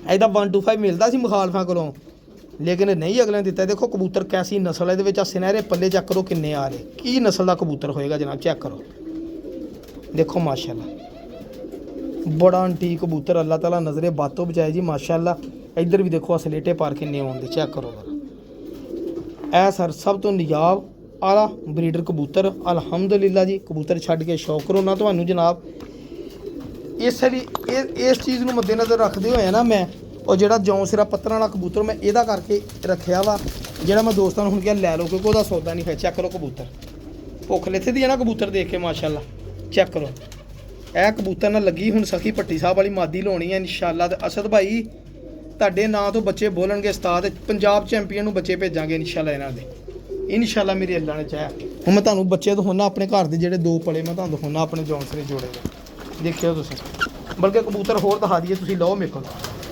ਇਹਦਾ 125 ਮਿਲਦਾ ਸੀ ਮੁਖਾਲਫਾਂ ਕੋਲੋਂ, ਲੇਕਿਨ ਨਹੀਂ ਅਗਲਿਆਂ ਨੇ ਦਿੱਤਾ। ਦੇਖੋ ਕਬੂਤਰ ਕੈਸੀ ਨਸਲ ਹੈ, ਇਹਦੇ ਵਿੱਚ ਆ ਸੁਨਹਿਰੇ ਪੱਲੇ ਚੈੱਕ ਕਰੋ ਕਿੰਨੇ ਆ ਰਹੇ, ਕੀ ਨਸਲ ਦਾ ਕਬੂਤਰ ਹੋਏਗਾ ਜਨਾਬ। ਚੈੱਕ ਕਰੋ, ਦੇਖੋ ਮਾਸ਼ਾਅੱਲਾ ਬੜਾ ਐਂਟੀਕ ਕਬੂਤਰ। ਅੱਲਾਹ ਤਾਲਾ ਨਜ਼ਰੇ ਬਾਤੋਂ ਬਚਾਏ ਜੀ ਮਾਸ਼ਾਅੱਲਾ। ਇੱਧਰ ਵੀ ਦੇਖੋ ਸਲੇਟੇ ਪਾਰ ਕਿੰਨੇ ਆਉਂਦੇ, ਚੈੱਕ ਕਰੋ। ਇਹ ਸਰ ਸਭ ਤੋਂ ਨਿਯਾਬ ਆਲਾ ਬਰੀਡਰ ਕਬੂਤਰ ਅਲਹਮਦੁਲਿਲਾ ਜੀ। ਕਬੂਤਰ ਛੱਡ ਕੇ ਸ਼ੌਕ ਕਰੋ ਨਾ ਤੁਹਾਨੂੰ ਜਨਾਬ। ਇਸ ਲਈ ਇਸ ਚੀਜ਼ ਨੂੰ ਮੱਦੇਨਜ਼ਰ ਰੱਖਦੇ ਹੋਏ ਨਾ ਮੈਂ ਉਹ ਜਿਹੜਾ ਜੌਂਸਰਾ ਪੱਤਰਾਂ ਵਾਲਾ ਕਬੂਤਰ ਮੈਂ ਇਹਦਾ ਕਰਕੇ ਰੱਖਿਆ ਵਾ, ਜਿਹੜਾ ਮੈਂ ਦੋਸਤਾਂ ਨੂੰ ਹੁਣ ਕਿਹਾ ਲੈ ਲਓ ਕਿਉਂਕਿ ਉਹਦਾ ਸੌਦਾ ਨਹੀਂ ਹੈ। ਚੈੱਕ ਕਰੋ ਕਬੂਤਰ, ਭੁੱਖ ਲੈਥੇ ਦੀ ਹੈ ਨਾ ਕਬੂਤਰ ਦੇਖ ਕੇ ਮਾਸ਼ਾਅੱਲਾ। ਚੈੱਕ ਕਰੋ, ਇਹ ਕਬੂਤਰ ਨਾਲ ਲੱਗੀ ਹੁਣ ਸਖੀ ਭੱਟੀ ਸਾਹਿਬ ਵਾਲੀ ਮਾਦੀ ਲਾਉਣੀ ਹੈ ਇਨਸ਼ਾਅੱਲਾ। ਤੇ ਅਸਦ ਭਾਈ ਤੁਹਾਡੇ ਨਾਂ ਤੋਂ ਬੱਚੇ ਬੋਲਣਗੇ ਉਸਤਾਦ, ਪੰਜਾਬ ਚੈਂਪੀਅਨ ਨੂੰ ਬੱਚੇ ਭੇਜਾਂਗੇ ਇਨਸ਼ਾਅੱਲਾ ਇਹਨਾਂ ਦੇ, ਇਨਸ਼ਾਅੱਲਾ ਮੇਰੀ ਅੱਲਾ ਨੇ ਚਾਹਿਆ। ਹੁਣ ਮੈਂ ਤੁਹਾਨੂੰ ਬੱਚੇ ਦਿਖਾਉਣਾ ਆਪਣੇ ਘਰ ਦੇ ਜਿਹੜੇ 2 ਪਲੇ ਮੈਂ ਤੁਹਾਨੂੰ ਦਿਖਾਉਣਾ ਆਪਣੇ ਜੌਂਸਰੇ ਜੋੜੇ ਦੇ, ਦੇਖਿਓ ਤੁਸੀਂ। ਬਲਕਿ ਕਬੂਤਰ ਹੋਰ ਦਿਖਾ ਦਈਏ, ਤੁਸੀਂ ਲਓ ਮੇਰੇ ਕੋਲ।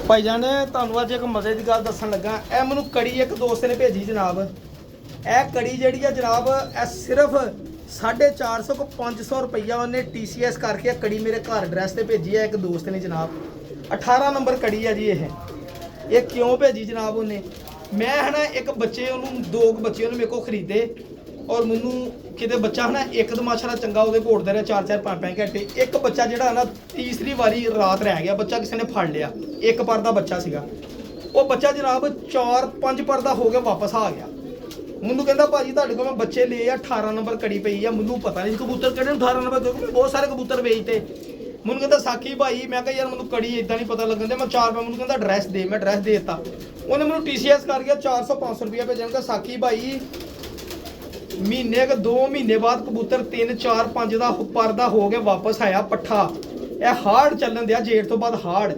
ਭਾਈ ਜਾਨ ਤੁਹਾਨੂੰ ਅੱਜ ਇੱਕ ਮਜ਼ੇ ਦੀ ਗੱਲ ਦੱਸਣ ਲੱਗਾ। ਇਹ ਮੈਨੂੰ ਕੜੀ ਇੱਕ ਦੋਸਤ ਨੇ ਭੇਜੀ ਜਨਾਬ। ਇਹ ਕੜੀ ਜਿਹੜੀ ਆ ਜਨਾਬ, ਇਹ ਸਿਰਫ 450 ਕੋ 500 ਰੁਪਈਆ ਉਹਨੇ TCS ਕਰਕੇ ਕੜੀ ਮੇਰੇ ਘਰ ਐਡਰੈਸ ਤੇ ਭੇਜੀ ਹੈ ਇੱਕ ਦੋਸਤ ਨੇ ਜਨਾਬ। 18 ਨੰਬਰ ਕੜੀ ਆ ਜੀ। ਇਹ ਕਿਉਂ ਭੇਜੀ ਜਨਾਬ ਉਹਨੇ, ਮੈਂ ਹੈ ਨਾ ਇੱਕ ਬੱਚੇ ਉਹਨੂੰ 2 ਬੱਚੇ ਉਹਨੇ ਮੇਰੇ ਕੋਲ ਖਰੀਦੇ, ਔਰ ਮੈਨੂੰ ਕਿਤੇ ਬੱਚਾ ਹੈ ਨਾ ਇੱਕ ਮਾਸ਼ਾਅੱਲਾ ਚੰਗਾ ਉਹਦੇ ਘੋੜਦੇ ਰਹੇ 4-4 5-5 ਘੰਟੇ। ਇੱਕ ਬੱਚਾ ਜਿਹੜਾ ਨਾ ਤੀਸਰੀ ਵਾਰੀ ਰਾਤ ਰਹਿ ਗਿਆ, ਬੱਚਾ ਕਿਸੇ ਨੇ ਫੜ ਲਿਆ, 1 ਪਰ ਦਾ ਬੱਚਾ ਸੀਗਾ। ਉਹ ਬੱਚਾ ਜਨਾਬ 4-5 ਪਰ ਦਾ ਹੋ ਕੇ ਵਾਪਸ ਆ ਗਿਆ। ਮੈਨੂੰ ਕਹਿੰਦਾ ਭਾਜੀ ਤੁਹਾਡੇ ਕੋਲ ਮੈਂ ਬੱਚੇ ਲਏ ਆ, 18 ਨੰਬਰ ਕੜੀ ਪਈ ਆ। ਮੈਨੂੰ ਪਤਾ ਨਹੀਂ ਕਬੂਤਰ ਕਿਹੜੇ 18 ਨੰਬਰ, ਕਿਉਂਕਿ ਮੈਂ ਬਹੁਤ ਸਾਰੇ ਕਬੂਤਰ ਵੇਚਤੇ। ਮੈਨੂੰ ਕਹਿੰਦਾ ਸਾਕੀ ਭਾਈ, ਮੈਂ ਕਿਹਾ ਯਾਰ ਮੈਨੂੰ ਕੜੀ ਇਦਾਂ ਨਹੀਂ ਪਤਾ ਲੱਗਣ ਦੇ, ਮੈਂ 4 ਰੁਪਏ, ਮੈਨੂੰ ਕਹਿੰਦਾ ਐਡਰੈਸ ਦੇ, ਮੈਂ ਐਡਰੈਸ ਦੇ ਦਿੱਤਾ। ਉਹਨੇ ਮੈਨੂੰ TCS ਕਰ ਗਿਆ 400-500 ਰੁਪਇਆ ਭੇਜਣ। ਸਾਕੀ ਭਾਈ ਮਹੀਨੇ 2 ਮਹੀਨੇ ਬਾਅਦ ਕਬੂਤਰ 3-4-5 ਦਾ ਪਰ ਦਾ ਹੋ ਕੇ ਵਾਪਸ ਆਇਆ ਪੱਠਾ। ਇਹ ਹਾਰਡ ਚੱਲਣ ਦਿਆ ਜੇਠ ਤੋਂ ਬਾਅਦ ਹਾਰਡ।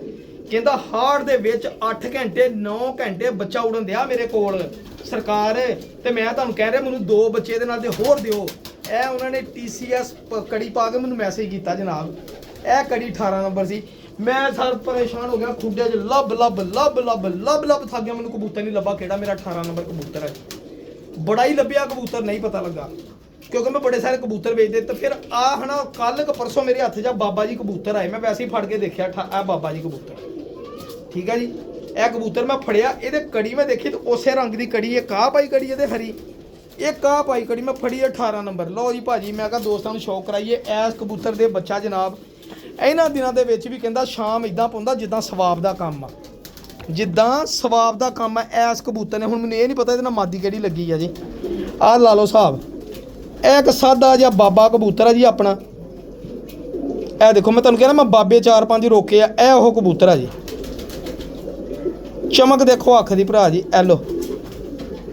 ਕਹਿੰਦਾ ਹਾਰਡ ਦੇ ਵਿੱਚ 8 ਘੰਟੇ 9 ਘੰਟੇ ਬੱਚਾ ਉੜਨ ਦਿਆ ਮੇਰੇ ਕੋਲ ਸਰਕਾਰ। ਤੇ ਮੈਂ ਤੁਹਾਨੂੰ ਕਹਿ ਰਿਹਾ ਮੈਨੂੰ 2 ਬੱਚੇ ਦੇ ਨਾਲ ਤੇ ਹੋਰ ਦਿਓ। ਇਹ ਉਹਨਾਂ ਨੇ TCS ਕੜੀ ਪਾ ਕੇ ਮੈਨੂੰ ਮੈਸੇਜ ਕੀਤਾ ਜਨਾਬ। ਇਹ ਕੜੀ 18 ਨੰਬਰ ਸੀ। ਮੈਂ ਸਰ ਪਰੇਸ਼ਾਨ ਹੋ ਗਿਆ, ਖੁੱਡੇ 'ਚ ਲੱਭ ਥੱਕ ਗਿਆ। ਮੈਨੂੰ ਕਬੂਤਰ ਨਹੀਂ ਲੱਭਾ ਕਿਹੜਾ ਮੇਰਾ 18 ਨੰਬਰ ਕਬੂਤਰ ਹੈ। ਬੜਾ ਹੀ ਲੱਭਿਆ ਕਬੂਤਰ, ਨਹੀਂ ਪਤਾ ਲੱਗਾ ਕਿਉਂਕਿ ਮੈਂ ਬੜੇ ਸਾਰੇ ਕਬੂਤਰ ਵੇਚਦੇ। ਤੇ ਫਿਰ ਆ ਹਨਾ ਕੱਲ ਕ ਪਰਸੋਂ ਮੇਰੇ ਹੱਥ 'ਚ ਬਾਬਾ ਜੀ ਕਬੂਤਰ ਆਏ। ਮੈਂ ਵੈਸੇ ਹੀ ਫੜ ਕੇ ਦੇਖਿਆ ਆ ਬਾਬਾ ਜੀ ਕਬੂਤਰ, ਠੀਕ ਹੈ ਜੀ। ਇਹ ਕਬੂਤਰ ਮੈਂ ਫੜਿਆ, ਇਹਦੇ ਕੜੀ ਮੈਂ ਦੇਖੀ ਤੇ ਉਸੇ ਰੰਗ ਦੀ ਕੜੀ, ਇਹ ਕਾਹ ਪਾਈ ਕੜੀ ਇਹਦੇ ਹਰੀ, ਇਹ ਕਾਹ ਪਾਈ ਕੜੀ ਮੈਂ ਫੜੀ 18 ਨੰਬਰ। ਲਓ ਜੀ ਭਾਜੀ, ਮੈਂ ਕਿਹਾ ਦੋਸਤਾਂ ਨੂੰ ਸ਼ੌਕ ਕਰਾਈਏ। ਇਸ ਕਬੂਤਰ ਦੇ ਬੱਚਾ ਜਨਾਬ ਇਹਨਾਂ ਦਿਨਾਂ ਦੇ ਵਿੱਚ ਵੀ ਕਹਿੰਦਾ ਸ਼ਾਮ ਇਦਾਂ ਪਾਉਂਦਾ ਜਿੱਦਾਂ ਸਵਾਬ ਦਾ ਕੰਮ ਆ, ਜਿੱਦਾਂ ਸਵਾਬ ਦਾ ਕੰਮ ਆ ਐਸ ਕਬੂਤਰ ਨੇ। ਹੁਣ ਮੈਨੂੰ ਇਹ ਨਹੀਂ ਪਤਾ ਇਹਦੇ ਨਾਲ ਮਾਦੀ ਕਿਹੜੀ ਲੱਗੀ ਆ ਜੀ। ਆਹ ਲਾ ਲਓ ਸਾਹਿਬ, ਇਹ ਇੱਕ ਸਾਦਾ ਜਿਹਾ ਬਾਬਾ ਕਬੂਤਰ ਆ ਜੀ ਆਪਣਾ। ਇਹ ਦੇਖੋ ਮੈਂ ਤੁਹਾਨੂੰ ਕਹਿਣਾ ਮੈਂ ਬਾਬੇ 4-5 ਰੋਕੇ ਆ, ਇਹ ਉਹ ਕਬੂਤਰ ਆ ਜੀ। ਚਮਕ ਦੇਖੋ ਅੱਖ ਦੀ ਭਰਾ ਜੀ। ਐ ਲੋ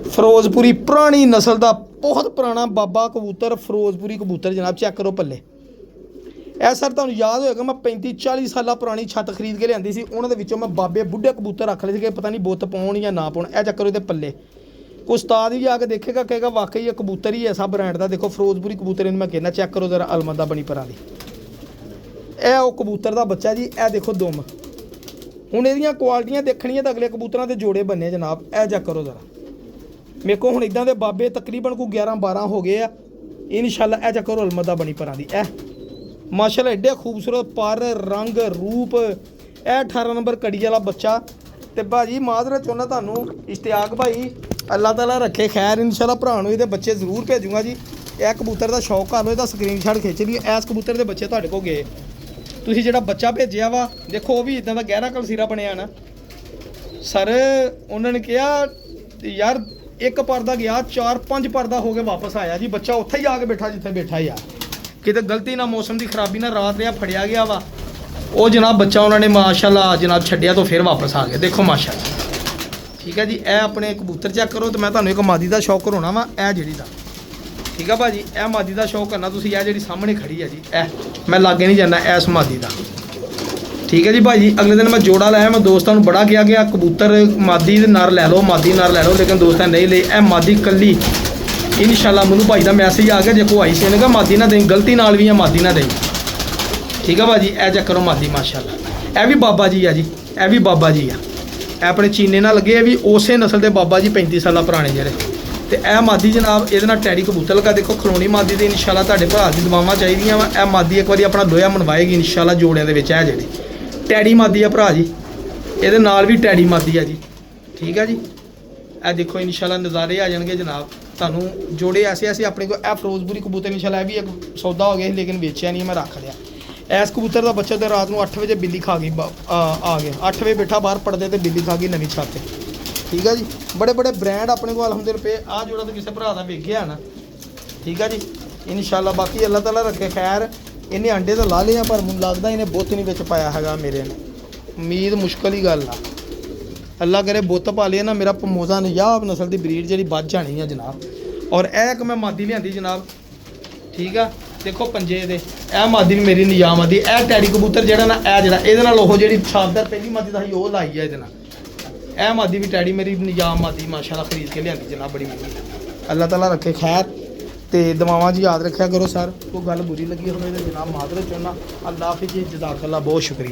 ਫਿਰੋਜ਼ਪੁਰੀ ਪੁਰਾਣੀ ਨਸਲ ਦਾ ਬਹੁਤ ਪੁਰਾਣਾ ਬਾਬਾ ਕਬੂਤਰ, ਫਿਰੋਜ਼ਪੁਰੀ ਕਬੂਤਰ ਜਨਾਬ। ਚੈੱਕ ਕਰੋ ਪੱਲੇ। ਇਹ ਸਰ ਤੁਹਾਨੂੰ ਯਾਦ ਹੋਏਗਾ ਮੈਂ 35-40 ਸਾਲਾਂ ਪੁਰਾਣੀ ਛੱਤ ਖਰੀਦ ਕੇ ਲਿਆਂਦੀ ਸੀ, ਉਹਨਾਂ ਦੇ ਵਿੱਚੋਂ ਮੈਂ ਬਾਬੇ ਬੁੱਢੇ ਕਬੂਤਰ ਰੱਖ ਲਏ ਸੀਗੇ, ਪਤਾ ਨਹੀਂ ਬੁੱਤ ਪਾਉਣ ਜਾਂ ਨਾ ਪਾਉਣ। ਇਹ ਚੱਕਰ ਇਹਦੇ ਪੱਲੇ ਕੋਈ ਉਸਤਾਦ ਵੀ ਆ ਕੇ ਦੇਖੇਗਾ ਕਹੇਗਾ ਵਾਕਈ ਇਹ ਕਬੂਤਰ ਹੀ ਐਸਾ ਬ੍ਰਾਂਡ ਦਾ। ਦੇਖੋ ਫਿਰੋਜ਼ਪੁਰੀ ਕਬੂਤਰ ਇਹਨੂੰ ਮੈਂ ਕਹਿੰਦਾ। ਚੈੱਕ ਕਰੋ ਜ਼ਰਾ ਅਲਮਦਾ ਬਣੀ ਪਰਾਂ ਦੀ। ਇਹ ਉਹ ਕਬੂਤਰ ਦਾ ਬੱਚਾ ਜੀ। ਇਹ ਦੇਖੋ ਦੁਮ। ਹੁਣ ਇਹਦੀਆਂ ਕੁਆਲਿਟੀਆਂ ਦੇਖਣੀਆਂ ਤਾਂ ਅਗਲੇ ਕਬੂਤਰਾਂ ਦੇ ਜੋੜੇ ਬੰਨੇ ਜਨਾਬ। ਇਹ ਚੈੱਕ ਕਰੋ ਜ਼ਰਾ। ਮੇਰੇ ਕੋਲ ਹੁਣ ਇਦਾਂ ਦੇ ਬਾਬੇ ਤਕਰੀਬਨ ਕੋਈ 11-12 ਹੋ ਗਏ ਆ ਇਨਸ਼ਾਅੱਲਾ। ਇਹ ਚੈੱਕ ਕਰੋ ਅਲਮਦਾ ਬਣੀ ਪਰਾਂ ਦੀ। ਇਹ ਮਾਸ਼ਾਅੱਲਾ ਐਡੇ ਖੂਬਸੂਰਤ ਪਰ ਰੰਗ ਰੂਪ। ਇਹ 18 ਨੰਬਰ ਕੜੀ ਵਾਲਾ ਬੱਚਾ। ਤੇ ਭਾਜੀ ਮਾਜ਼ਰਤ ਚਾਹੁੰਦਾ ਤੁਹਾਨੂੰ ਇਸ਼ਤਿਆਕ ਭਾਈ, ਅੱਲਾਹ ਤਾਲਾ ਰੱਖੇ ਖੈਰ। ਇਨਸ਼ਾਅੱਲਾ ਭਰਾ ਨੂੰ ਇਹਦੇ ਬੱਚੇ ਜ਼ਰੂਰ ਭੇਜੂੰਗਾ ਜੀ। ਇਹ ਕਬੂਤਰ ਦਾ ਸ਼ੌਕ ਕਰ ਲਓ, ਇਹਦਾ ਸਕਰੀਨਸ਼ਾਟ ਖਿੱਚ ਲਈ। ਇਸ ਕਬੂਤਰ ਦੇ ਬੱਚੇ ਤੁਹਾਡੇ ਕੋਲ ਗਏ। ਤੁਸੀਂ ਜਿਹੜਾ ਬੱਚਾ ਭੇਜਿਆ ਵਾ ਦੇਖੋ ਉਹ ਵੀ ਇਦਾਂ ਦਾ ਗਹਿਰਾ ਕਲਸੀਰਾ ਬਣਿਆ ਨਾ ਸਰ। ਉਹਨਾਂ ਨੇ ਕਿਹਾ ਯਾਰ 1 ਪਰ ਦਾ ਗਿਆ 4-5 ਪਰ ਦਾ ਹੋ ਕੇ ਵਾਪਸ ਆਇਆ ਜੀ। ਬੱਚਾ ਉੱਥੇ ਹੀ ਆ ਕੇ ਬੈਠਾ ਜਿੱਥੇ ਬੈਠਾ ਯਾਰ। ਕਿਤੇ ਗਲਤੀ ਨਾਲ ਮੌਸਮ ਦੀ ਖਰਾਬੀ ਨਾਲ ਰਾਤ ਰਿਹਾ ਫੜਿਆ ਗਿਆ ਵਾ ਉਹ ਜਨਾਬ ਬੱਚਾ। ਉਹਨਾਂ ਨੇ ਮਾਸ਼ਾਅੱਲਾ ਜਨਾਬ ਛੱਡਿਆ ਤਾਂ ਫਿਰ ਵਾਪਸ ਆ ਗਿਆ। ਦੇਖੋ ਮਾਸ਼ਾਅੱਲਾ, ਠੀਕ ਹੈ ਜੀ। ਇਹ ਆਪਣੇ ਕਬੂਤਰ ਚੈੱਕ ਕਰੋ। ਤੇ ਮੈਂ ਤੁਹਾਨੂੰ ਇੱਕ ਮਾਦੀ ਦਾ ਸ਼ੌਕ ਕਰਾਉਣਾ ਵਾ, ਇਹ ਜਿਹੜੀ ਦਾ, ਠੀਕ ਆ ਭਾਜੀ। ਇਹ ਮਾਦੀ ਦਾ ਸ਼ੌਕ ਕਰਨਾ ਤੁਸੀਂ। ਇਹ ਜਿਹੜੀ ਸਾਹਮਣੇ ਖੜੀ ਹੈ ਜੀ, ਇਹ ਮੈਂ ਲਾਗੇ ਨਹੀਂ ਜਾਂਦਾ ਇਸ ਮਾਦੀ ਦਾ। ਠੀਕ ਹੈ ਜੀ ਭਾਈ ਜੀ। ਅਗਲੇ ਦਿਨ ਮੈਂ ਜੋੜਾ ਲਾਇਆ, ਮੈਂ ਦੋਸਤਾਂ ਨੂੰ ਬੜਾ ਕਿਹਾ ਕਿ ਆ ਕਬੂਤਰ ਮਾਦੀ ਦੇ ਨਾਲ ਲੈ ਲਓ, ਮਾਦੀ ਨਾਲ ਲੈ ਲਓ, ਲੇਕਿਨ ਦੋਸਤਾਂ ਨੇ ਨਹੀਂ ਲਈ। ਇਹ ਮਾਦੀ ਕੱਲੀ ਇਨਸ਼ਾਅੱਲਾ ਮੈਨੂੰ ਭਾਈ ਦਾ ਮੈਸੇਜ ਆ ਗਿਆ, ਜੇ ਕੋਈ ਆਈ ਸੀ ਇਹਨੇ ਕਹਾ ਮਾਦੀ ਨਾ ਦੇਈ, ਗਲਤੀ ਨਾਲ ਵੀ ਆ ਮਾਦੀ ਨਾ ਦੇਈ। ਠੀਕ ਆ ਭਾਜੀ, ਇਹ ਚੈੱਕ ਕਰੋ ਮਾਦੀ ਮਾਸ਼ਾਅੱਲਾ। ਇਹ ਵੀ ਬਾਬਾ ਜੀ ਆ ਜੀ, ਇਹ ਵੀ ਬਾਬਾ ਜੀ ਆ, ਇਹ ਆਪਣੇ ਚੀਨੇ ਨਾਲ ਲੱਗੇ, ਇਹ ਵੀ ਉਸੇ ਨਸਲ ਦੇ ਬਾਬਾ ਜੀ 35 ਸਾਲਾਂ ਪੁਰਾਣੇ ਜਿਹੜੇ। ਤੇ ਇਹ ਮਾਦੀ ਜਨਾਬ ਇਹਦੇ ਨਾਲ ਟੈਡੀ ਕਬੂਤਰ ਲਗਾ, ਦੇਖੋ ਖਲੋਣੀ ਮਾਦੀ ਦੇ ਇਨਸ਼ਾਅੱਲਾ ਤੁਹਾਡੇ ਭਰਾ ਦੀ ਦੁਆਵਾਂ ਚਾਹੀਦੀਆਂ ਵਾ। ਇਹ ਮਾਦੀ ਇੱਕ ਵਾਰੀ ਆਪਣਾ ਲੋਹਾ ਮਨਵਾਏਗੀ ਇਨਸ਼ਾਅੱਲਾ ਜੋੜਿਆਂ ਦੇ ਵਿੱਚ। ਇਹ ਜਿਹੜੇ ਟੈਡੀ ਮਾਦੀ ਆ ਭਰਾ ਜੀ, ਇਹਦੇ ਨਾਲ ਵੀ ਟੈਡੀ ਮਾਦੀ ਆ ਜੀ। ਠੀਕ ਆ ਜੀ, ਇਹ ਦੇਖੋ ਇਨਸ਼ਾਅੱਲਾ ਨਜ਼ਾਰੇ ਆ ਜਾਣਗੇ ਜਨਾਬ ਤੁਹਾਨੂੰ। ਜੋੜੇ ਐਸੇ ਆਪਣੇ ਕੋਲ। ਇਹ ਫਿਰੋਜ਼ਪੁਰੀ ਕਬੂਤਰ ਇਨਸ਼ਾਅੱਲਾ ਇਹ ਵੀ ਇੱਕ ਸੌਦਾ ਹੋ ਗਿਆ ਸੀ, ਲੇਕਿਨ ਵੇਚਿਆ ਨਹੀਂ, ਮੈਂ ਰੱਖ ਲਿਆ। ਇਸ ਕਬੂਤਰ ਦਾ ਬੱਚਾ ਤੇ ਰਾਤ ਨੂੰ 8 ਵਜੇ ਬਿੱਲੀ ਖਾ ਗਈ, ਆ ਗਿਆ 8 ਵਜੇ ਬੈਠਾ ਬਾਹਰ ਪੜਦੇ ਤੇ ਬਿੱਲੀ ਖਾ ਗਈ ਨਵੀਂ ਛੱਤ ਤੇ। ਠੀਕ ਆ ਜੀ, ਬੜੇ ਬੜੇ ਬ੍ਰਾਂਡ ਆਪਣੇ ਕੋਲ ਅਲਹਮਦੁਲਿਲਾ ਪਏ। ਆਹ ਜੋੜਾ ਤਾਂ ਕਿਸੇ ਭਰਾ ਦਾ ਵੇਖਿਆ ਨਾ। ਠੀਕ ਆ ਜੀ, ਇਨਸ਼ਾਅੱਲਾ ਬਾਕੀ ਅੱਲਾਹ ਤਾਲਾ ਰੱਖੇ ਖੈਰ। ਇਹਨੇ ਅੰਡੇ ਤਾਂ ਲਾ ਲਏ ਆ, ਪਰ ਮੈਨੂੰ ਲੱਗਦਾ ਇਹਨੇ ਬੁੱਤ ਨਹੀਂ ਵਿੱਚ ਪਾਇਆ ਹੈਗਾ ਮੇਰੇ ਨੇ। ਉਮੀਦ ਮੁਸ਼ਕਲ ਹੀ ਗੱਲ ਆ, ਅੱਲਾ ਕਰੇ ਬੁੱਤ ਪਾ ਲਏ ਨਾ, ਮੇਰਾ ਪਮੋਜ਼ਾ ਨਜਾਬ ਨਸਲ ਦੀ ਬਰੀਡ ਜਿਹੜੀ ਵੱਧ ਜਾਣੀ ਆ ਜਨਾਬ। ਔਰ ਇਹ ਇੱਕ ਮੈਂ ਮਾਦੀ ਲਿਆਂਦੀ ਜਨਾਬ। ਠੀਕ ਆ, ਦੇਖੋ ਪੰਜੇ ਦੇ ਇਹ ਮਾਦੀ ਵੀ ਮੇਰੀ ਨਿਜਾਮ ਆਦੀ। ਇਹ ਟੈਡੀ ਕਬੂਤਰ ਜਿਹੜਾ ਨਾ, ਇਹ ਜਿਹੜਾ ਇਹਦੇ ਨਾਲ ਉਹ ਜਿਹੜੀ ਛਾਦਰ ਪਹਿਲੀ ਮਾਦੀ ਦਾ ਸੀ ਉਹ ਲਾਈ ਆ ਇਹਦੇ ਨਾਲ। ਇਹ ਮਾਦੀ ਵੀ ਟੈਡੀ ਮੇਰੀ ਨਿਜਾਮ ਮਾਦੀ ਮਾਸ਼ਾਅੱਲਾ ਖਰੀਦ ਕੇ ਲਿਆਂਦੀ ਜਨਾਬ, ਬੜੀ ਮਹਿੰਗੀ। ਅੱਲਾਹ ਤਾਲਾ ਰੱਖੇ ਖੈਰ ਤੇ ਦੁਆਵਾਂ ਜੀ ਯਾਦ ਰੱਖਿਆ ਕਰੋ ਸਰ। ਕੋਈ ਗੱਲ ਬੁਰੀ ਲੱਗੀ ਹੋਵੇ ਤਾਂ ਜਨਾਬ ਮਾਜ਼ਰਤ ਚਾਹੁੰਦਾ। ਅੱਲਾਹ ਹਾਫਿਜ਼ ਜੀ, ਜਜ਼ਾਕੱਲਾ, ਬਹੁਤ ਸ਼ੁਕਰੀਆ।